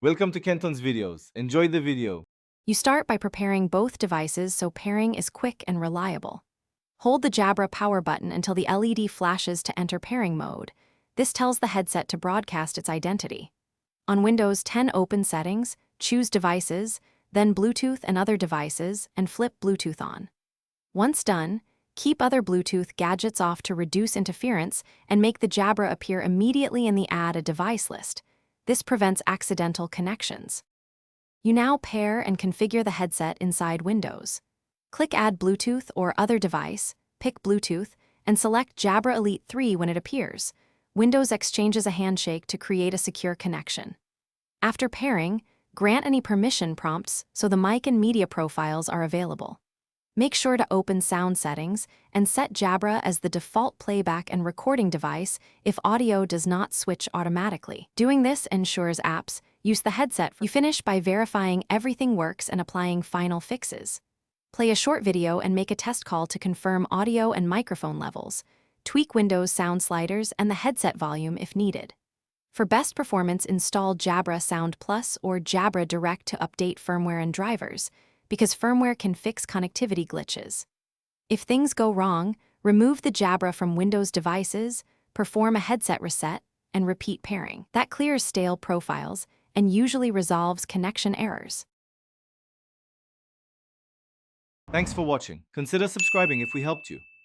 Welcome to Kenton's videos. Enjoy the video. You start by preparing both devices so pairing is quick and reliable. Hold the Jabra power button until the LED flashes to enter pairing mode. This tells the headset to broadcast its identity. On Windows 10 open settings, choose Devices, then Bluetooth and other devices, and flip Bluetooth on. Once done, keep other Bluetooth gadgets off to reduce interference and make the Jabra appear immediately in the Add a Device list. This prevents accidental connections. You now pair and configure the headset inside Windows. Click Add Bluetooth or Other Device, pick Bluetooth, and select Jabra Elite 3 when it appears. Windows exchanges a handshake to create a secure connection. After pairing, grant any permission prompts so the mic and media profiles are available. Make sure to open sound settings and set Jabra as the default playback and recording device if audio does not switch automatically. Doing this ensures apps use the headset. You finish by verifying everything works and applying final fixes. Play a short video and make a test call to confirm audio and microphone levels. Tweak Windows sound sliders and the headset volume if needed. For best performance, install Jabra Sound Plus or Jabra Direct to update firmware and drivers, because firmware can fix connectivity glitches. If things go wrong, remove the Jabra from Windows devices, perform a headset reset, and repeat pairing. That clears stale profiles and usually resolves connection errors. Thanks for watching. Consider subscribing if we helped you.